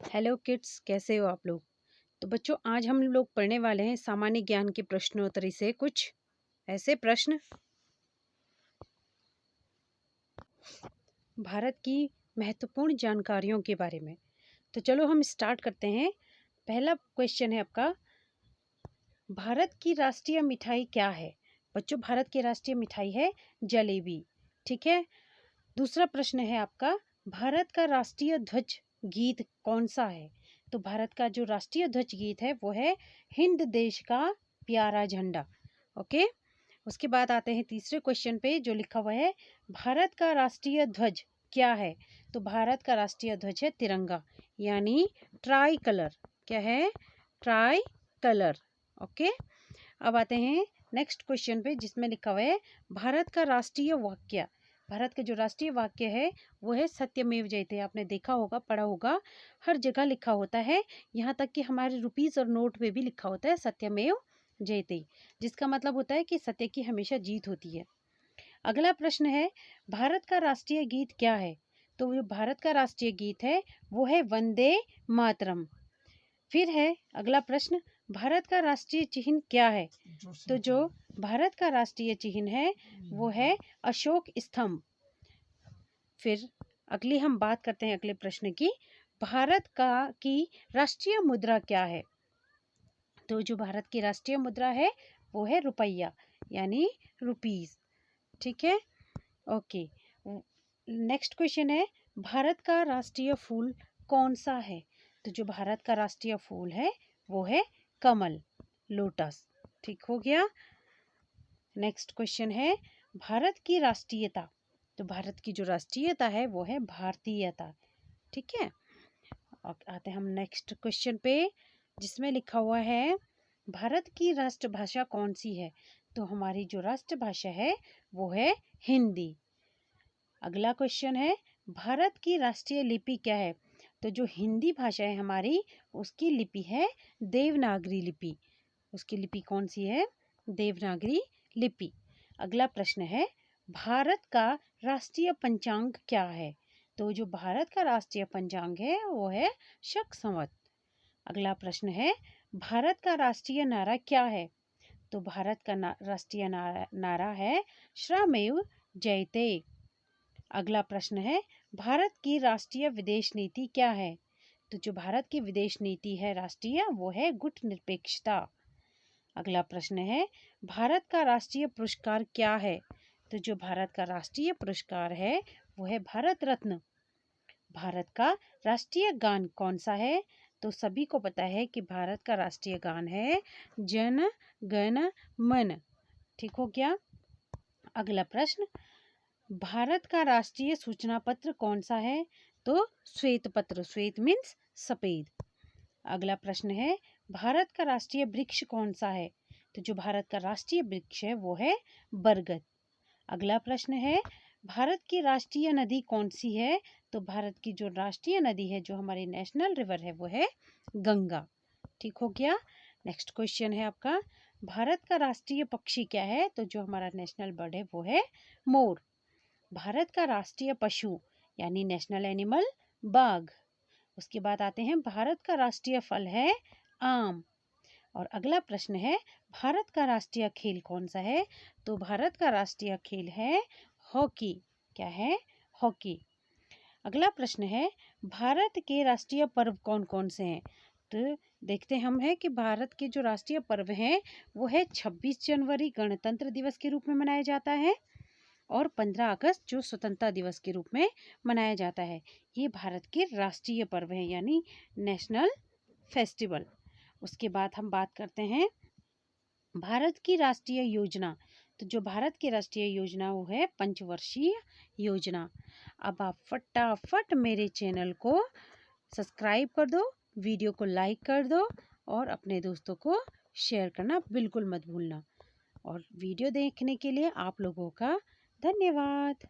Hello kids, कैसे हो आप लोग। तो बच्चों, आज हम लोग पढ़ने वाले हैं सामान्य ज्ञान के प्रश्नोत्तरी से कुछ ऐसे प्रश्न भारत की महत्वपूर्ण जानकारियों के बारे में। तो चलो हम स्टार्ट करते हैं। पहला क्वेश्चन है आपका, भारत की राष्ट्रीय मिठाई क्या है। बच्चों, भारत की राष्ट्रीय मिठाई है जलेबी। ठीक है। दूसरा प्रश्न है आपका, भारत का राष्ट्रीय ध्वज गीत कौन सा है। तो भारत का जो राष्ट्रीय ध्वज गीत है वो है हिंद देश का प्यारा झंडा। ओके। उसके बाद आते हैं तीसरे क्वेश्चन पे, जो लिखा हुआ है भारत का राष्ट्रीय ध्वज क्या है। तो भारत का राष्ट्रीय ध्वज है तिरंगा, यानी ट्राई कलर। क्या है? Try colour. ओके। अब आते हैं नेक्स्ट क्वेश्चन पे, जिसमें लिखा हुआ है भारत का राष्ट्रीय वाक्य। भारत का जो राष्ट्रीय वाक्य है वो है सत्यमेव जयते। आपने देखा होगा, पढ़ा होगा, हर जगह लिखा होता है, यहाँ तक कि हमारे रुपीस और नोट पे भी लिखा होता है सत्यमेव जयते, जिसका मतलब होता है कि सत्य की हमेशा जीत होती है। अगला प्रश्न है, भारत का राष्ट्रीय गीत क्या है। तो जो भारत का राष्ट्रीय गीत है वो है वंदे मातरम। फिर है अगला प्रश्न, भारत का राष्ट्रीय चिन्ह क्या है। तो जो भारत का राष्ट्रीय चिन्ह है वो है अशोक स्तंभ। फिर अगली हम बात करते हैं अगले प्रश्न की, भारत का की राष्ट्रीय मुद्रा क्या है। तो जो भारत की राष्ट्रीय मुद्रा है वो है रुपया, यानी रुपीस। ठीक है। ओके। नेक्स्ट क्वेश्चन है, भारत का राष्ट्रीय फूल कौन सा है। तो जो भारत का राष्ट्रीय फूल है वो है कमल, लोटस। ठीक हो गया। नेक्स्ट क्वेश्चन है, भारत की राष्ट्रीयता। तो भारत की जो राष्ट्रीयता है वो है भारतीयता। ठीक है। और आते हैं हम नेक्स्ट क्वेश्चन पे, जिसमें लिखा हुआ है भारत की राष्ट्रभाषा कौन सी है। तो हमारी जो राष्ट्रभाषा है वो है हिंदी। अगला क्वेश्चन है, भारत की राष्ट्रीय लिपि क्या है। तो जो हिंदी भाषा है हमारी, उसकी लिपि है देवनागरी लिपि। उसकी लिपि कौन सी है? देवनागरी लिपि। अगला प्रश्न है, भारत का राष्ट्रीय पंचांग क्या है। तो जो भारत का राष्ट्रीय पंचांग है वो है शक संवत। अगला प्रश्न है, भारत का राष्ट्रीय नारा क्या है। तो भारत का राष्ट्रीय नारा है श्रमेव जयते। अगला प्रश्न है, भारत की राष्ट्रीय विदेश नीति क्या है। तो जो भारत की विदेश नीति है राष्ट्रीय, वो है गुटनिरपेक्षता। अगला प्रश्न है, भारत का राष्ट्रीय पुरस्कार क्या है। तो जो भारत का राष्ट्रीय पुरस्कार है वो है भारत रत्न। भारत का राष्ट्रीय गान कौन सा है। तो सभी को पता है कि भारत का राष्ट्रीय गान है जन गण मन। ठीक हो गया। अगला प्रश्न, भारत का राष्ट्रीय सूचना पत्र कौन सा है। तो श्वेत पत्र, श्वेत मीन्स सफेद। अगला प्रश्न है, भारत का राष्ट्रीय वृक्ष कौन सा है। तो जो भारत का राष्ट्रीय वृक्ष है वो है बरगद। अगला प्रश्न है, भारत की राष्ट्रीय नदी कौन सी है। तो भारत की जो राष्ट्रीय नदी है, जो हमारी नेशनल रिवर है, वो है गंगा। ठीक हो गया। नेक्स्ट क्वेश्चन है आपका, भारत का राष्ट्रीय पक्षी क्या है। तो जो हमारा नेशनल बर्ड है वो है मोर। भारत का राष्ट्रीय पशु यानी नेशनल एनिमल बाघ। उसके बाद आते हैं, भारत का राष्ट्रीय फल है आम। और अगला प्रश्न है, भारत का राष्ट्रीय खेल कौन सा है। तो भारत का राष्ट्रीय खेल है हॉकी। क्या है? हॉकी। अगला प्रश्न है, भारत के राष्ट्रीय पर्व कौन कौन से हैं। तो देखते हम हैं कि भारत के जो राष्ट्रीय पर्व हैं वो है 26 जनवरी गणतंत्र दिवस के रूप में मनाया जाता है, और 15 अगस्त जो स्वतंत्रता दिवस के रूप में मनाया जाता है। ये भारत के राष्ट्रीय पर्व हैं, यानी नेशनल फेस्टिवल। उसके बाद हम बात करते हैं भारत की राष्ट्रीय योजना। तो जो भारत की राष्ट्रीय योजना वो है पंचवर्षीय योजना। अब आप फटाफट मेरे चैनल को सब्सक्राइब कर दो, वीडियो को लाइक कर दो, और अपने दोस्तों को शेयर करना बिल्कुल मत भूलना। और वीडियो देखने के लिए आप लोगों का धन्यवाद।